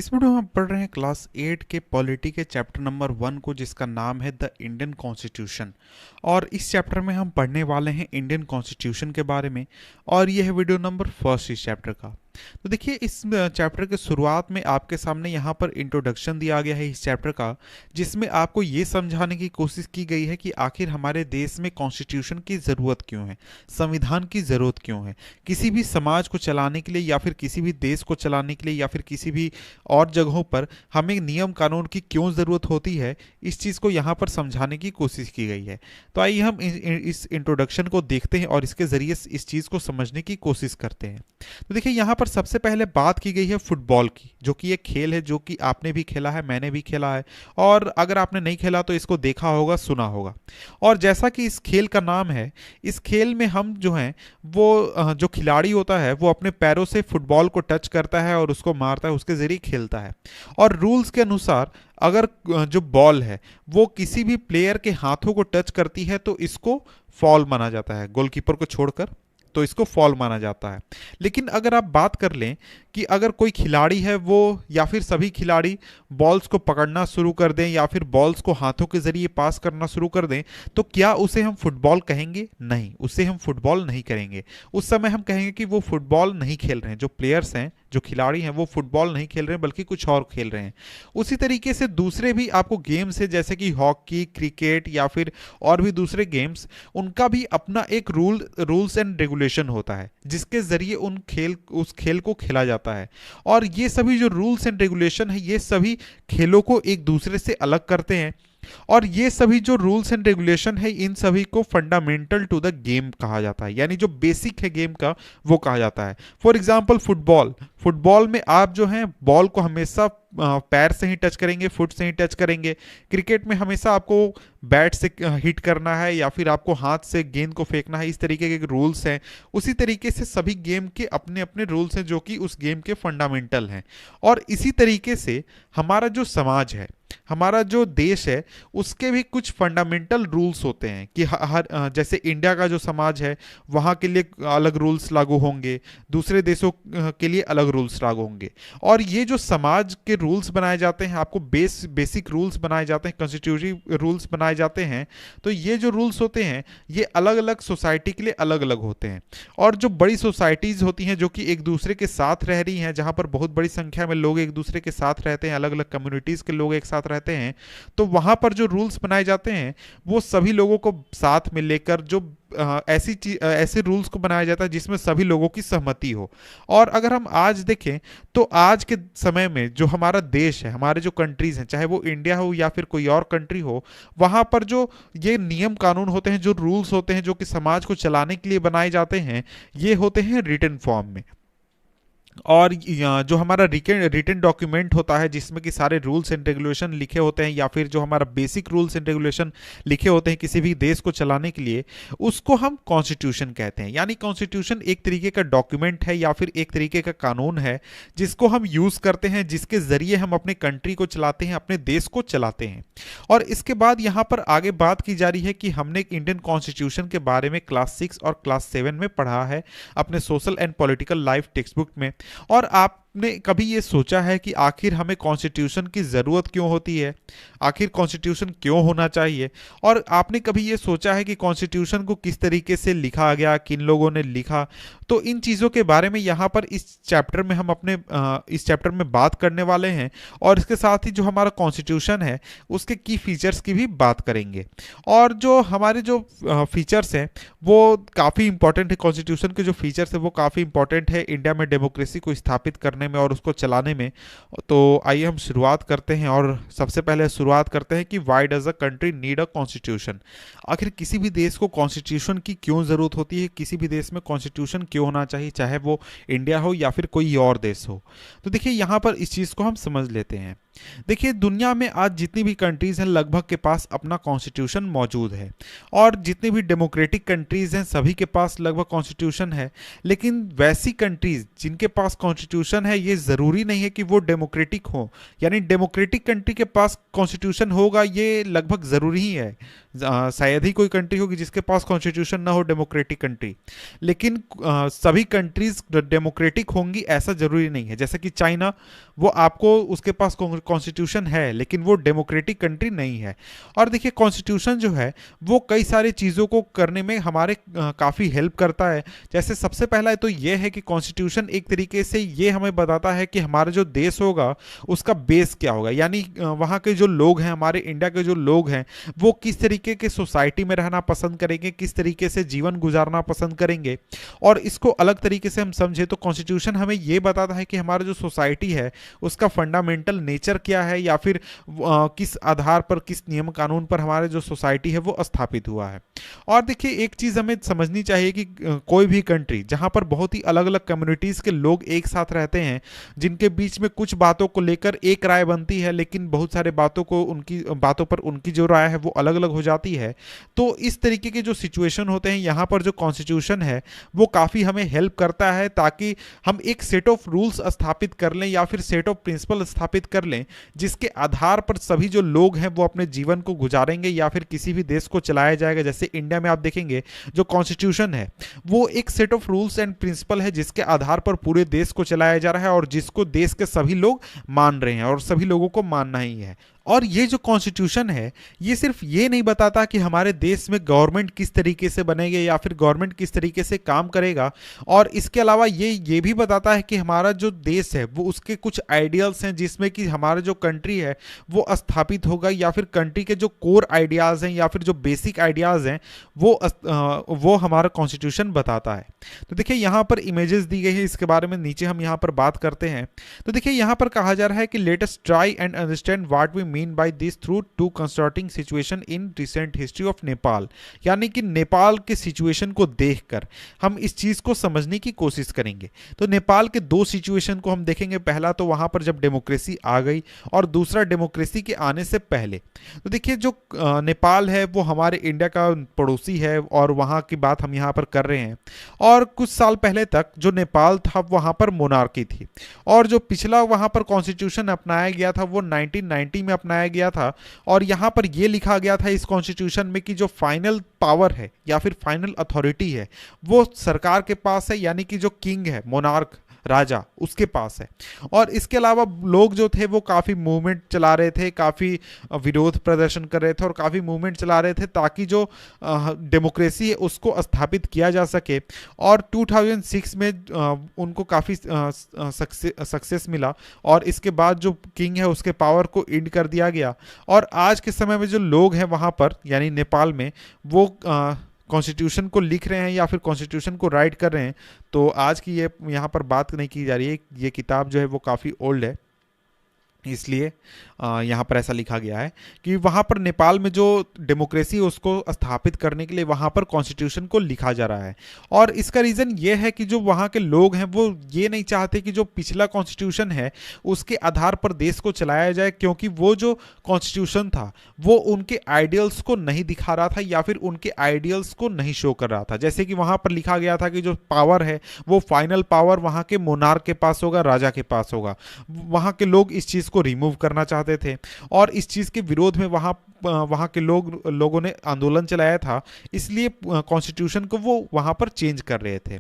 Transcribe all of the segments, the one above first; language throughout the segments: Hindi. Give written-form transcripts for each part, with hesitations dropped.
इस वीडियो में हम पढ़ रहे हैं क्लास 8 के पॉलिटी के चैप्टर नंबर 1 को, जिसका नाम है द इंडियन कॉन्स्टिट्यूशन। और इस चैप्टर में हम पढ़ने वाले हैं इंडियन कॉन्स्टिट्यूशन के बारे में। और यह है वीडियो नंबर फर्स्ट इस चैप्टर का। तो देखिए, इस चैप्टर के शुरुआत में आपके सामने यहाँ पर इंट्रोडक्शन दिया गया है इस चैप्टर का, जिसमें आपको ये समझाने की कोशिश की गई है कि आखिर हमारे देश में कॉन्स्टिट्यूशन की ज़रूरत क्यों है, संविधान की ज़रूरत क्यों है। किसी भी समाज को चलाने के लिए या फिर किसी भी देश को चलाने के लिए या फिर किसी भी और जगहों पर हमें नियम कानून की क्यों ज़रूरत होती है, इस चीज़ को यहाँ पर समझाने की कोशिश की गई है। तो आइए हम इस इंट्रोडक्शन को देखते हैं और इसके ज़रिए इस चीज़ को समझने की कोशिश करते हैं। तो देखिए, यहाँ पर सबसे पहले बात की गई है फुटबॉल की, जो कि एक खेल है जो कि आपने भी खेला है, मैंने भी खेला है, और अगर आपने नहीं खेला तो इसको देखा होगा, सुना होगा। और जैसा कि इस खेल का नाम है, इस खेल में हम जो हैं वो जो खिलाड़ी होता है वो अपने पैरों से फुटबॉल को टच करता है और उसको मारता है, उसके ज़रिए खेलता है। और रूल्स के अनुसार अगर जो बॉल है वो किसी भी प्लेयर के हाथों को टच करती है तो इसको फॉल माना जाता है, गोलकीपर को छोड़कर, तो इसको फॉल माना जाता है। लेकिन अगर आप बात कर लें कि अगर कोई खिलाड़ी है वो या फिर सभी खिलाड़ी बॉल्स को पकड़ना शुरू कर दें या फिर बॉल्स को हाथों के जरिए पास करना शुरू कर दें, तो क्या उसे हम फुटबॉल कहेंगे? नहीं, उसे हम फुटबॉल नहीं करेंगे। उस समय हम कहेंगे कि वो फुटबॉल नहीं खेल रहे हैं, जो प्लेयर्स हैं, जो खिलाड़ी हैं, वो फुटबॉल नहीं खेल रहे हैं बल्कि कुछ और खेल रहे हैं। उसी तरीके से दूसरे भी आपको गेम्स है, जैसे कि हॉकी, क्रिकेट या फिर और भी दूसरे गेम्स, उनका भी अपना एक रूल्स एंड रेगुलेशन होता है, जिसके जरिए उस खेल को खेला जाता है। और ये सभी जो रूल्स एंड रेगुलेशन है, ये सभी खेलों को एक दूसरे से अलग करते हैं। और ये सभी जो रूल्स एंड रेगुलेशन है, इन सभी को फंडामेंटल टू द गेम कहा जाता है, यानी जो बेसिक है गेम का, वो कहा जाता है। फॉर एग्जांपल फुटबॉल में आप जो है बॉल को हमेशा पैर से ही टच करेंगे, फुट से ही टच करेंगे। क्रिकेट में हमेशा आपको बैट से हिट करना है या फिर आपको हाथ से गेंद को फेंकना है, इस तरीके के रूल्स हैं। उसी तरीके से सभी गेम के अपने अपने रूल्स हैं, जो कि उस गेम के फंडामेंटल हैं। और इसी तरीके से हमारा जो समाज है, हमारा जो देश है, उसके भी कुछ फंडामेंटल रूल्स होते हैं कि हर जैसे इंडिया का जो समाज है, वहाँ के लिए अलग रूल्स लागू होंगे, दूसरे देशों के लिए अलग रूल्स लागू होंगे। और ये जो समाज के रूल्स बनाए जाते हैं, आपको बेसिक रूल्स बनाए जाते हैं, कॉन्स्टिट्यूटिव रूल्स बनाए जाते हैं। तो ये जो रूल्स होते हैं, ये अलग अलग सोसाइटी के लिए अलग अलग होते हैं। और जो बड़ी सोसाइटीज़ होती हैं, जो कि एक दूसरे के साथ रह रही हैं, जहाँ पर बहुत बड़ी संख्या में लोग एक दूसरे के साथ रहते हैं, अलग अलग कम्युनिटीज़ के लोग एक साथ रहते हैं, तो वहाँ पर जो रूल्स बनाए जाते हैं, वो सभी लोगों को साथ में लेकर जो ऐसे रूल्स को बनाया जाता है जिसमें सभी लोगों की सहमति हो। और अगर हम आज देखें, तो आज के समय में जो हमारा देश है, हमारे जो कंट्रीज हैं, चाहे वो इंडिया हो या फिर कोई और कंट्री हो, वहाँ पर जो ये नियम कानून होते हैं, जो रूल्स होते हैं, जो कि समाज को चलाने के लिए बनाए जाते हैं, ये होते हैं रिटन फॉर्म में। और जो हमारा रिटन डॉक्यूमेंट होता है, जिसमें कि सारे रूल्स एंड रेगुलेशन लिखे होते हैं, या फिर जो हमारा बेसिक रूल्स एंड रेगुलेशन लिखे होते हैं किसी भी देश को चलाने के लिए, उसको हम कॉन्स्टिट्यूशन कहते हैं। यानी कॉन्स्टिट्यूशन एक तरीके का डॉक्यूमेंट है या फिर एक तरीके का कानून है, जिसको हम यूज़ करते हैं, जिसके ज़रिए हम अपने कंट्री को चलाते हैं, अपने देश को चलाते हैं। और इसके बाद यहाँ पर आगे बात की जा रही है कि हमने इंडियन कॉन्स्टिट्यूशन के बारे में क्लास 6 और क्लास 7 में पढ़ा है अपने social and political life text book में। और आपने कभी ये सोचा है कि आखिर हमें कॉन्स्टिट्यूशन की ज़रूरत क्यों होती है, आखिर कॉन्स्टिट्यूशन क्यों होना चाहिए? और आपने कभी ये सोचा है कि कॉन्स्टिट्यूशन को किस तरीके से लिखा गया, किन लोगों ने लिखा? तो इन चीज़ों के बारे में यहाँ पर इस चैप्टर में हम इस चैप्टर में बात करने वाले हैं। और इसके साथ ही जो हमारा कॉन्स्टिट्यूशन है, उसके की फीचर्स की भी बात करेंगे। और जो हमारे जो फीचर्स हैं, वो काफ़ी इंपॉर्टेंट है। कॉन्स्टिट्यूशन के जो फीचर्स है वो काफ़ी इंपॉर्टेंट है इंडिया में डेमोक्रेसी को स्थापित करने में और उसको चलाने में। तो आइए हम शुरुआत करते हैं। और सबसे पहले शुरुआत करते हैं कि why does a country need a constitution. आखिर किसी भी देश को कॉन्स्टिट्यूशन की क्यों ज़रूरत होती है, किसी भी देश में कॉन्स्टिट्यूशन क्यों होना चाहिए, चाहे वो इंडिया हो या फिर कोई और देश हो। तो देखिए, यहाँ पर इस चीज़ को हम समझ लेते हैं। देखिए, दुनिया में आज जितनी भी कंट्रीज़ हैं, लगभग के पास अपना कॉन्स्टिट्यूशन मौजूद है। और जितनी भी डेमोक्रेटिक कंट्रीज़ हैं, सभी के पास लगभग कॉन्स्टिट्यूशन है। लेकिन वैसी कंट्रीज़ जिनके पास कॉन्स्टिट्यूशन है, ये ज़रूरी नहीं है कि वो डेमोक्रेटिक हो। यानी डेमोक्रेटिक कंट्री के पास कॉन्स्टिट्यूशन होगा, ये लगभग ज़रूरी ही है। शायद ही कोई कंट्री होगी जिसके पास कॉन्स्टिट्यूशन ना हो, डेमोक्रेटिक कंट्री। लेकिन सभी कंट्रीज डेमोक्रेटिक होंगी ऐसा जरूरी नहीं है। जैसे कि चाइना, वो आपको उसके पास कॉन्स्टिट्यूशन है लेकिन वो डेमोक्रेटिक कंट्री नहीं है। और देखिए कॉन्स्टिट्यूशन जो है वो कई सारी चीज़ों को करने में हमारे काफ़ी हेल्प करता है। जैसे सबसे पहला तो ये है कि कॉन्स्टिट्यूशन एक तरीके से ये हमें बताता है कि हमारा जो देश होगा उसका बेस क्या होगा, यानी वहाँ के जो लोग हैं, हमारे इंडिया के जो लोग हैं, वो किस तरीके के सोसाइटी में रहना पसंद करेंगे, किस तरीके से जीवन गुजारना पसंद करेंगे। और इसको अलग तरीके से हम समझे तो कॉन्स्टिट्यूशन हमें ये बताता है कि हमारा जो सोसाइटी है उसका फंडामेंटल नेचर क्या है, या फिर किस आधार पर, किस नियम कानून पर हमारे जो सोसाइटी है वो स्थापित हुआ है। और देखिए एक चीज़ हमें समझनी चाहिए कि कोई भी कंट्री जहां पर बहुत ही अलग अलग कम्युनिटीज़ के लोग एक साथ रहते हैं, जिनके बीच में कुछ बातों को लेकर एक राय बनती है लेकिन बहुत सारे बातों पर उनकी जो राय है वो अलग अलग हो जाती है, तो इस तरीके के जो सिचुएशन होते हैं यहाँ पर जो कॉन्स्टिट्यूशन है वो काफ़ी हमें हेल्प करता है, ताकि हम एक सेट ऑफ रूल्स स्थापित कर लें या फिर सेट ऑफ प्रिंसिपल स्थापित कर लें जिसके आधार पर सभी जो लोग हैं वो अपने जीवन को गुजारेंगे या फिर किसी भी देश को चलाया जाएगा। जैसे इंडिया में आप देखेंगे जो कॉन्स्टिट्यूशन है वो एक set of rules and principle है जिसके आधार पर पूरे देश को चलाया जा रहा है और जिसको देश के सभी लोग मान रहे हैं और सभी लोगों को मानना ही है। और ये जो कॉन्स्टिट्यूशन है ये सिर्फ ये नहीं बताता कि हमारे देश में गवर्नमेंट किस तरीके से बनेगी या फिर गवर्नमेंट किस तरीके से काम करेगा, और इसके अलावा ये भी बताता है कि हमारा जो देश है वो उसके कुछ आइडियल्स हैं जिसमें कि हमारा जो कंट्री है वो स्थापित होगा, या फिर कंट्री के जो कोर आइडियाज़ हैं या फिर जो बेसिक आइडियाज़ हैं वो हमारा कॉन्स्टिट्यूशन बताता है। तो देखिए यहाँ पर इमेजेस दी गई है, इसके बारे में नीचे हम यहाँ पर बात करते हैं। तो देखिए यहाँ पर कहा जा रहा है कि let us try and understand what we mean by this through to constructing situation in recent history of Nepal. यानी कि नेपाल के सिचुएशन को देखकर हम इस चीज को समझने की कोशिश करेंगे। तो नेपाल के दो सिचुएशन को हम देखेंगे। पहला तो वहां पर जब डेमोक्रेसी आ गई और दूसरा डेमोक्रेसी के आने से पहले। तो देखिए जो नेपाल है वो हमारे इंडिया का पड़ोसी है और वहां की बात हम यहाँ पर कर रहे हैं। और कुछ साल पहले तक जो नेपाल था वहां पर मोनार्की थी, और जो पिछला वहां पर कॉन्स्टिट्यूशन अपनाया गया था वो 1990 में अपनाया गया था। और यहाँ पर यह लिखा गया था इस कॉन्स्टिट्यूशन में कि जो फाइनल पावर है या फिर फाइनल अथॉरिटी है वो सरकार के पास है, यानी कि जो किंग है, मोनार्क, राजा, उसके पास है। और इसके अलावा लोग जो थे वो काफ़ी मूवमेंट चला रहे थे, काफ़ी विरोध प्रदर्शन कर रहे थे और काफ़ी मूवमेंट चला रहे थे ताकि जो डेमोक्रेसी है उसको स्थापित किया जा सके। और 2006 में उनको काफ़ी सक्सेस मिला और इसके बाद जो किंग है उसके पावर को एंड कर दिया गया। और आज के समय में जो लोग हैं वहाँ पर यानी नेपाल में वो कॉन्स्टिट्यूशन को लिख रहे हैं या फिर कॉन्स्टिट्यूशन को राइट कर रहे हैं। तो आज की ये यहाँ पर बात नहीं की जा रही है, ये किताब जो है वो काफ़ी ओल्ड है, इसलिए यहाँ पर ऐसा लिखा गया है कि वहाँ पर नेपाल में जो डेमोक्रेसी है उसको स्थापित करने के लिए वहाँ पर कॉन्स्टिट्यूशन को लिखा जा रहा है। और इसका रीज़न ये है कि जो वहाँ के लोग हैं वो ये नहीं चाहते कि जो पिछला कॉन्स्टिट्यूशन है उसके आधार पर देश को चलाया जाए, क्योंकि वो जो कॉन्स्टिट्यूशन था वो उनके आइडियल्स को नहीं दिखा रहा था या फिर उनके आइडियल्स को नहीं शो कर रहा था। जैसे कि वहाँ पर लिखा गया था कि जो पावर है वो फाइनल पावर वहाँ के मोनार्क के पास होगा, राजा के पास होगा। वहाँ के लोग इस चीज़ को रिमूव करना चाहते थे और इस चीज़ के विरोध में वहाँ के लोगों ने आंदोलन चलाया था, इसलिए कॉन्स्टिट्यूशन को वो वहाँ पर चेंज कर रहे थे।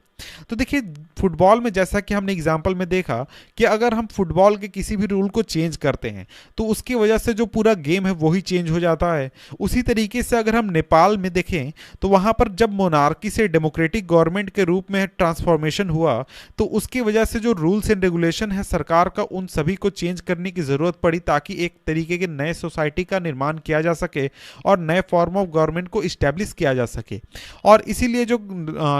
तो देखिए फुटबॉल में जैसा कि हमने एग्जाम्पल में देखा कि अगर हम फुटबॉल के किसी भी रूल को चेंज करते हैं तो उसकी वजह से जो पूरा गेम है वही चेंज हो जाता है। उसी तरीके से अगर हम नेपाल में देखें तो वहाँ पर जब मोनार्की से डेमोक्रेटिक गवर्नमेंट के रूप में ट्रांसफॉर्मेशन हुआ तो उसकी वजह से जो रूल्स एंड रेगुलेशन है सरकार का उन सभी को चेंज करने की ज़रूरत पड़ी ताकि एक तरीके के नए सोसाइटी का निर्माण किया जा सके और नए फॉर्म ऑफ गवर्नमेंट को इस्टेब्लिश किया जा सके। और इसीलिए जो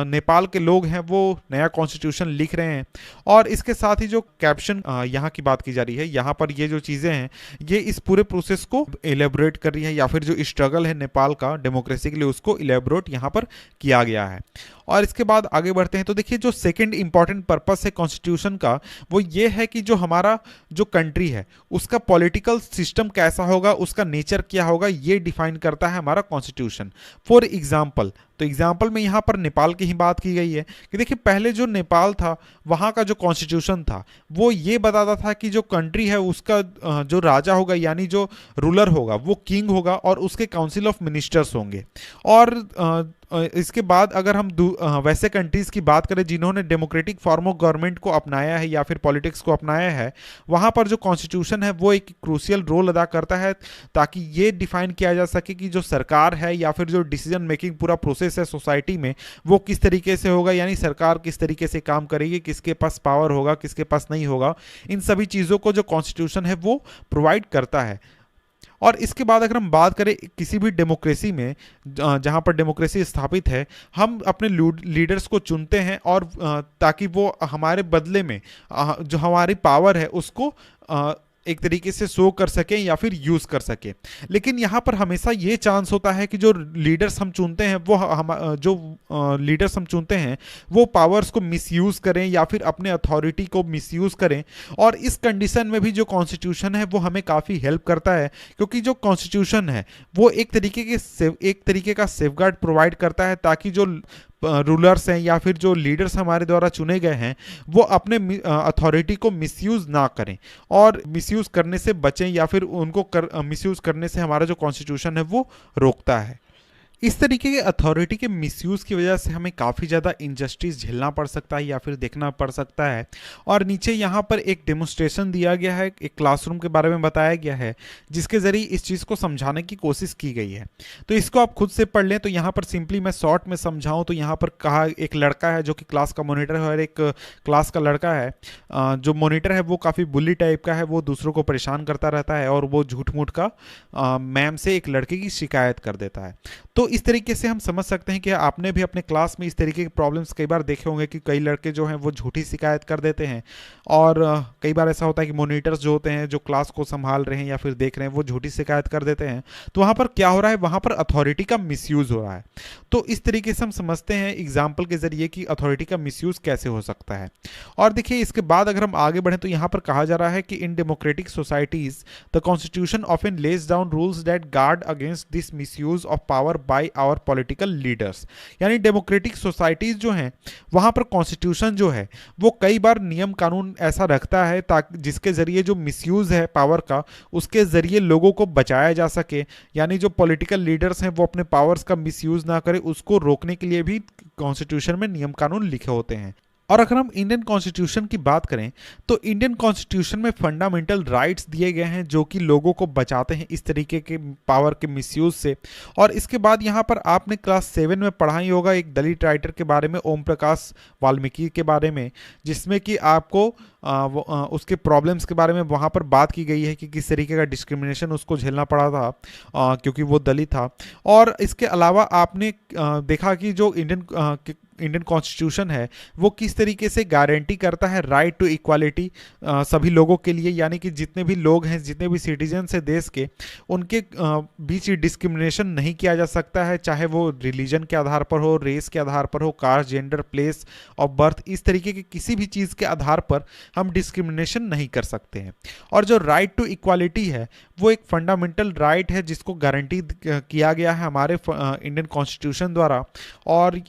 नेपाल के लोग हैं वो नया कॉन्स्टिट्यूशन लिख रहे हैं। और इसके साथ ही जो कैप्शन यहाँ की बात की जा रही है, यहाँ पर ये जो चीज़ें हैं ये इस पूरे प्रोसेस को एलेबोरेट कर रही है या फिर जो स्ट्रगल है नेपाल का डेमोक्रेसी के लिए उसको एलेबोरेट यहाँ पर किया गया है। और इसके बाद आगे बढ़ते हैं तो देखिए जो सेकंड इंपॉर्टेंट पर्पस है कॉन्स्टिट्यूशन का वो ये है कि जो हमारा जो कंट्री है उसका पॉलिटिकल सिस्टम कैसा होगा, उसका नेचर क्या होगा, ये डिफाइन करता है हमारा कॉन्स्टिट्यूशन। फॉर एग्जांपल तो एग्जाम्पल में यहाँ पर नेपाल की ही बात की गई है कि देखिए पहले जो नेपाल था वहाँ का जो कॉन्स्टिट्यूशन था वो ये बताता था कि जो कंट्री है उसका जो राजा होगा यानी जो रूलर होगा वो किंग होगा और उसके काउंसिल ऑफ मिनिस्टर्स होंगे। और इसके बाद अगर हम वैसे कंट्रीज की बात करें जिन्होंने डेमोक्रेटिक फॉर्म ऑफ गवर्नमेंट को अपनाया है या फिर पॉलिटिक्स को अपनाया है, वहाँ पर जो कॉन्स्टिट्यूशन है वो एक क्रूशियल रोल अदा करता है ताकि ये डिफाइन किया जा सके कि जो सरकार है या फिर जो डिसीजन मेकिंग पूरा प्रोसेस है सोसाइटी में वो किस तरीके से होगा, यानी सरकार किस तरीके से काम करेगी, किसके पास पावर होगा, किसके पास नहीं होगा। इन सभी चीज़ों को जो कॉन्स्टिट्यूशन है वो प्रोवाइड करता है। और इसके बाद अगर हम बात करें किसी भी डेमोक्रेसी में जहाँ पर डेमोक्रेसी स्थापित है, हम अपने लीडर्स को चुनते हैं और ताकि वो हमारे बदले में जो हमारी पावर है उसको एक तरीके से शो कर सकें या फिर यूज़ कर सकें। लेकिन यहाँ पर हमेशा ये चांस होता है कि जो लीडर्स हम चुनते हैं वो पावर्स को मिसयूज़ करें या फिर अपने अथॉरिटी को मिसयूज़ करें। और इस कंडीशन में भी जो कॉन्स्टिट्यूशन है वो हमें काफ़ी हेल्प करता है, क्योंकि जो कॉन्स्टिट्यूशन है वो एक तरीके का सेफगार्ड प्रोवाइड करता है ताकि जो रूलर्स हैं या फिर जो लीडर्स हमारे द्वारा चुने गए हैं वो अपने अथॉरिटी को मिसयूज़ ना करें और मिसयूज़ करने से बचें या फिर उनको मिसयूज़ करने से हमारा जो कॉन्स्टिट्यूशन है वो रोकता है। इस तरीके के अथॉरिटी के मिसयूज़ की वजह से हमें काफ़ी ज़्यादा इनजस्टिस झेलना पड़ सकता है या फिर देखना पड़ सकता है। और नीचे यहाँ पर एक डेमोन्स्ट्रेशन दिया गया है, एक क्लासरूम के बारे में बताया गया है जिसके ज़रिए इस चीज़ को समझाने की कोशिश की गई है। तो इसको आप खुद से पढ़ लें। तो यहाँ पर सिंपली मैं शॉर्ट में समझाऊँ तो यहाँ पर कहा एक लड़का है जो कि क्लास का मोनीटर है और एक क्लास का लड़का है। जो मोनीटर है वो काफ़ी बुली टाइप का है, वो दूसरों को परेशान करता रहता है और वो झूठ मूठ का मैम से एक लड़के की शिकायत कर देता है। तो इस तरीके से हम समझ सकते हैं कि आपने भी अपने क्लास में इस तरीके के प्रॉब्लम्स कई बार देखे होंगे कि कई लड़के जो हैं वो झूठी शिकायत कर देते हैं। और कई बार ऐसा होता है कि मॉनिटर्स जो होते हैं जो क्लास को संभाल रहे हैं या फिर देख रहे हैं वो झूठी शिकायत कर देते हैं। तो वहाँ पर क्या हो रहा है, वहाँ पर अथॉरिटी का मिसयूज़ हो रहा है। तो इस तरीके से हम समझते हैं एग्जाम्पल के जरिए कि अथॉरिटी का मिसयूज़ कैसे हो सकता है। और देखिए इसके बाद अगर हम आगे बढ़ें तो यहाँ पर कहा जा रहा है कि in democratic societies the constitution often lays down rules that guard against this misuse of power by our political leaders. यानी डेमोक्रेटिक सोसाइटीज जो हैं वहाँ पर कॉन्स्टिट्यूशन जो है वो कई बार नियम कानून ऐसा रखता है ताकि जिसके जरिए जो मिसयूज है पावर का उसके जरिए लोगों को बचाया जा सके। यानी जो पॉलिटिकल लीडर्स हैं वो अपने पावर्स का मिसयूज ना करें, उसको रोकने के लिए भी कॉन्स्टिट्यूशन में नियम कानून लिखे होते हैं। और अगर हम इंडियन कॉन्स्टिट्यूशन की बात करें तो इंडियन कॉन्स्टिट्यूशन में फंडामेंटल राइट्स दिए गए हैं जो कि लोगों को बचाते हैं इस तरीके के पावर के मिसयूज से। और इसके बाद यहाँ पर आपने क्लास 7 में पढ़ा ही होगा एक दलित राइटर के बारे में, ओम प्रकाश वाल्मीकि के बारे में, जिसमें कि आपको उसके प्रॉब्लम्स के बारे में वहाँ पर बात की गई है कि किस तरीके का डिस्क्रिमिनेशन उसको झेलना पड़ा था क्योंकि वो दलित था। और इसके अलावा आपने देखा कि जो इंडियन कॉन्स्टिट्यूशन है वो किस तरीके से गारंटी करता है राइट टू इक्वालिटी सभी लोगों के लिए। यानी कि जितने भी लोग हैं, जितने भी सिटीजन्स हैं देश के, उनके बीच डिस्क्रिमिनेशन नहीं किया जा सकता है, चाहे वो रिलीजन के आधार पर हो, रेस के आधार पर हो, caste, gender, place of birth, इस तरीके की किसी भी चीज़ के आधार पर हम डिस्क्रिमिनेशन नहीं कर सकते हैं। और जो राइट टू इक्वालिटी है वो एक फंडामेंटल राइट है जिसको गारंटी किया गया है हमारे इंडियन कॉन्स्टिट्यूशन द्वारा। और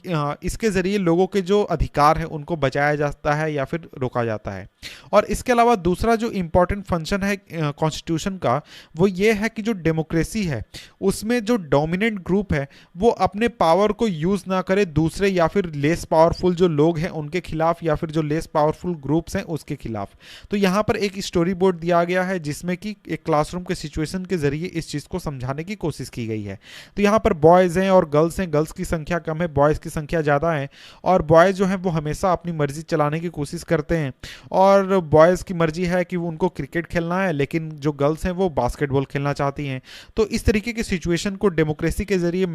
इसके जरिए लोगों के जो अधिकार हैं उनको बचाया जाता है या फिर रोका जाता है। और इसके अलावा दूसरा जो इंपॉर्टेंट फंक्शन है कॉन्स्टिट्यूशन का वो ये है कि जो डेमोक्रेसी है उसमें जो डोमिनेंट ग्रुप है वो अपने पावर को यूज़ ना करे दूसरे या फिर लेस पावरफुल जो लोग हैं उनके खिलाफ या फिर जो लेस पावरफुल ग्रुप्स हैं उसके खिलाफ। तो यहाँ पर एक स्टोरी बोर्ड दिया गया है जिसमें कि एक क्लासरूम के सिचुएशन के जरिए इस चीज़ को समझाने की कोशिश की गई है। तो यहाँ पर बॉयज़ हैं और गर्ल्स हैं, गर्ल्स की संख्या कम है, बॉयज़ की संख्या ज़्यादा है। और बॉयज़ जो हैं वो हमेशा अपनी मर्जी चलाने की कोशिश करते हैं और बॉयज़ की मर्जी है कि उनको क्रिकेट खेलना है, लेकिन जो गर्ल्स हैं वो बास्केटबॉल खेलना चाहती हैं। तो इस तरीके की सिचुएशन को डेमोक्रेसी के जरिए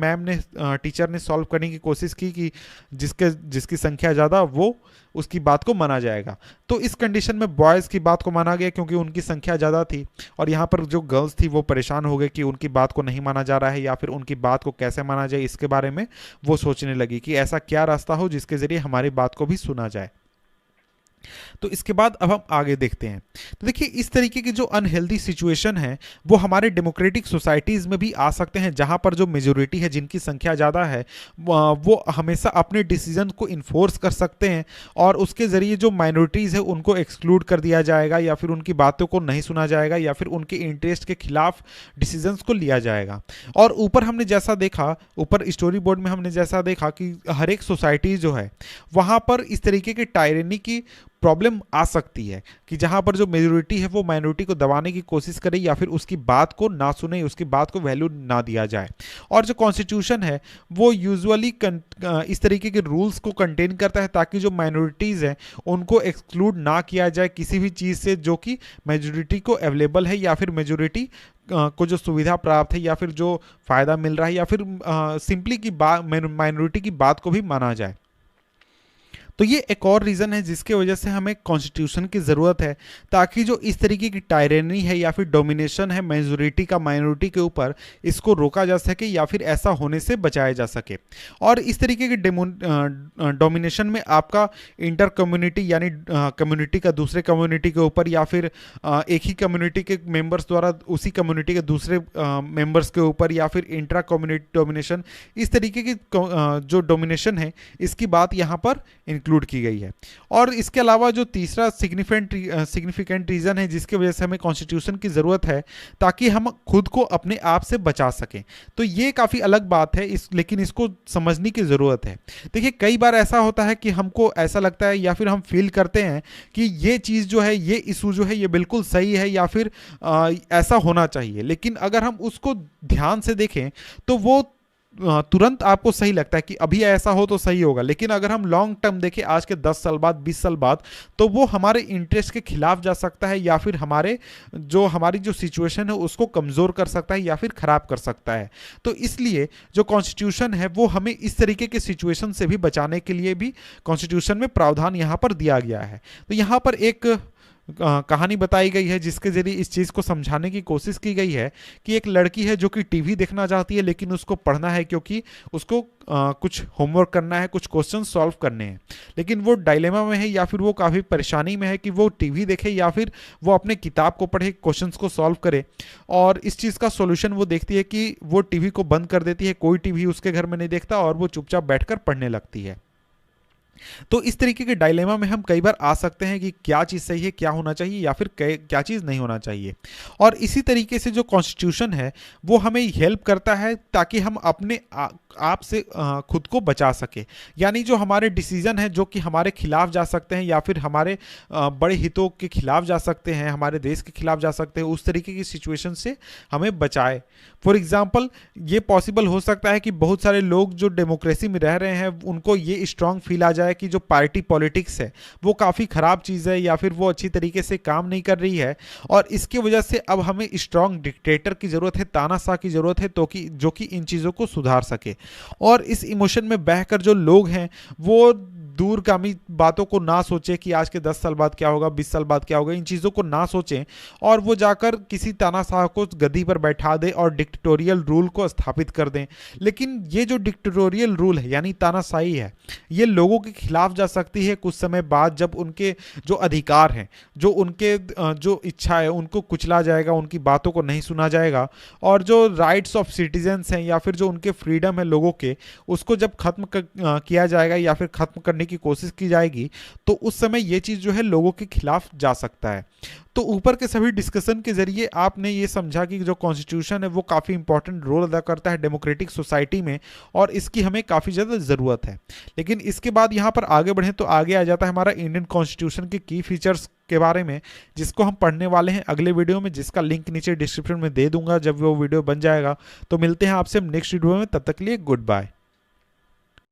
टीचर ने सॉल्व करने की कोशिश की कि जिसकी संख्या ज़्यादा वो उसकी बात को माना जाएगा। तो इस कंडीशन में बॉयज़ की बात को माना गया क्योंकि उनकी संख्या ज़्यादा थी। और यहाँ पर जो गर्ल्स थी वो परेशान हो गई कि उनकी बात को नहीं माना जा रहा है या फिर उनकी बात को कैसे माना जाए, इसके बारे में वो सोचने लगी कि ऐसा क्या रास्ता हो जिसके ज़रिए हमारी बात को भी सुना जाए। तो इसके बाद अब हम आगे देखते हैं। तो देखिए इस तरीके की जो अनहेल्दी सिचुएशन है वो हमारे डेमोक्रेटिक सोसाइटीज़ में भी आ सकते हैं, जहां पर जो मेजोरिटी है, जिनकी संख्या ज़्यादा है, वो हमेशा अपने डिसीजन को इन्फोर्स कर सकते हैं और उसके ज़रिए जो माइनॉरिटीज़ है उनको एक्सक्लूड कर दिया जाएगा या फिर उनकी बातों को नहीं सुना जाएगा या फिर उनके इंटरेस्ट के खिलाफ डिसीजंस को लिया जाएगा। और ऊपर हमने जैसा देखा, ऊपर स्टोरी बोर्ड में हमने जैसा देखा कि हर एक सोसाइटी जो है वहाँ पर इस तरीके की टायरनी की प्रॉब्लम आ सकती है कि जहां पर जो मेजोरिटी है वो माइनॉरिटी को दबाने की कोशिश करे या फिर उसकी बात को ना सुने, उसकी बात को वैल्यू ना दिया जाए। और जो कॉन्स्टिट्यूशन है वो यूजुअली इस तरीके के रूल्स को कंटेन करता है ताकि जो माइनॉरिटीज़ हैं उनको एक्सक्लूड ना किया जाए किसी भी चीज़ से जो कि मेजोरिटी को अवेलेबल है या फिर मेजोरिटी को जो सुविधा प्राप्त है या फिर जो फ़ायदा मिल रहा है या फिर सिंपली की बात माइनॉरिटी की बात को भी माना जाए। तो ये एक और रीज़न है जिसके वजह से हमें कॉन्स्टिट्यूशन की ज़रूरत है, ताकि जो इस तरीके की टायरेनी है या फिर डोमिनेशन है मेजोरिटी का माइनॉरिटी के ऊपर, इसको रोका जा सके या फिर ऐसा होने से बचाया जा सके। और इस तरीके की डोमिनेशन में आपका इंटर कम्युनिटी यानी कम्युनिटी का दूसरे कम्युनिटी के ऊपर या फिर एक ही कम्युनिटी के मेंबर्स द्वारा उसी कम्युनिटी के दूसरे मेंबर्स के ऊपर या फिर इंट्रा कम्युनिटी डोमिनेशन, इस तरीके की जो डोमिनेशन है इसकी बात यहाँ पर इंक्लूड की गई है। और इसके अलावा जो तीसरा सिग्निफिकेंट रीज़न है जिसकी वजह से हमें कॉन्स्टिट्यूशन की ज़रूरत है ताकि हम खुद को अपने आप से बचा सकें, तो ये काफ़ी अलग बात है लेकिन इसको समझने की ज़रूरत है। देखिए कई बार ऐसा होता है कि हमको ऐसा लगता है या फिर हम फील करते हैं कि ये चीज़ जो है, ये इशू जो है ये बिल्कुल सही है या फिर ऐसा होना चाहिए, लेकिन अगर हम उसको ध्यान से देखें तो वो तुरंत आपको सही लगता है कि अभी ऐसा हो तो सही होगा, लेकिन अगर हम लॉन्ग टर्म देखें आज के 10 साल बाद, 20 साल बाद, तो वो हमारे इंटरेस्ट के खिलाफ जा सकता है या फिर हमारी जो सिचुएशन है उसको कमज़ोर कर सकता है या फिर ख़राब कर सकता है। तो इसलिए जो कॉन्स्टिट्यूशन है वो हमें इस तरीके के सिचुएशन से भी बचाने के लिए भी कॉन्स्टिट्यूशन में प्रावधान यहाँ पर दिया गया है। तो यहाँ पर एक कहानी बताई गई है जिसके जरिए इस चीज़ को समझाने की कोशिश की गई है कि एक लड़की है जो कि टीवी देखना चाहती है लेकिन उसको पढ़ना है क्योंकि उसको कुछ होमवर्क करना है, कुछ क्वेश्चन सॉल्व करने हैं, लेकिन वो डायलेमा में है या फिर वो काफ़ी परेशानी में है कि वो टीवी देखे या फिर वो अपने किताब को पढ़े, क्वेश्चंस को सॉल्व करे। और इस चीज़ का सॉल्यूशन वो देखती है कि वो टीवी को बंद कर देती है, कोई टीवी उसके घर में नहीं देखता और वो चुपचाप बैठकर पढ़ने लगती है। तो इस तरीके के डायलेमा में हम कई बार आ सकते हैं कि क्या चीज़ सही है, क्या होना चाहिए या फिर क्या चीज़ नहीं होना चाहिए। और इसी तरीके से जो कॉन्स्टिट्यूशन है वो हमें हेल्प करता है ताकि हम अपने आप से खुद को बचा सके, यानी जो हमारे डिसीजन है जो कि हमारे खिलाफ जा सकते हैं या फिर हमारे बड़े हितों के खिलाफ जा सकते हैं, हमारे देश के खिलाफ जा सकते हैं, उस तरीके की सिचुएशन से हमें बचाए। फॉर एग्जाम्पल ये पॉसिबल हो सकता है कि बहुत सारे लोग जो डेमोक्रेसी में रह रहे हैं उनको ये स्ट्रांग फील आ जाए कि जो पार्टी पॉलिटिक्स है वो काफ़ी ख़राब चीज़ है या फिर वो अच्छी तरीके से काम नहीं कर रही है, और इसकी वजह से अब हमें स्ट्रांग डिक्टेटर की ज़रूरत है, तानाशाह की ज़रूरत है, तो कि जो कि इन चीज़ों को सुधार सके। और इस इमोशन में बहकर जो लोग हैं वो दूरगामी बातों को ना सोचे कि आज के 10 साल बाद क्या होगा, 20 साल बाद क्या होगा, इन चीज़ों को ना सोचें और वो जाकर किसी तानाशाह को गद्दी पर बैठा दे और डिक्टेटोरियल रूल को स्थापित कर दें। लेकिन ये जो डिक्टेटोरियल रूल है यानी तानाशाही है, ये लोगों के खिलाफ जा सकती है कुछ समय बाद, जब उनके जो अधिकार हैं, जो उनके जो इच्छा है उनको कुचला जाएगा, उनकी बातों को नहीं सुना जाएगा, और जो राइट्स ऑफ सिटीजन्स हैं या फिर जो उनके फ्रीडम है लोगों के, उसको जब खत्म किया जाएगा या फिर खत्म करने की कोशिश की जाएगी, तो उस समय ये चीज़ जो है लोगों के खिलाफ जा सकता है। तो ऊपर के सभी डिस्कशन के जरिए आपने ये समझा कि जो कॉन्स्टिट्यूशन है वो काफ़ी इंपॉर्टेंट रोल अदा करता है डेमोक्रेटिक सोसाइटी में और इसकी हमें काफ़ी ज़्यादा ज़रूरत है। लेकिन इसके बाद यहाँ पर आगे बढ़ें तो आगे आ जाता है हमारा इंडियन कॉन्स्टिट्यूशन के की फीचर्स के बारे में, जिसको हम पढ़ने वाले हैं अगले वीडियो में, जिसका लिंक नीचे डिस्क्रिप्शन में दे दूंगा जब वो वीडियो बन जाएगा। तो मिलते हैं आपसे नेक्स्ट वीडियो में, तब तक के लिए गुड बाय।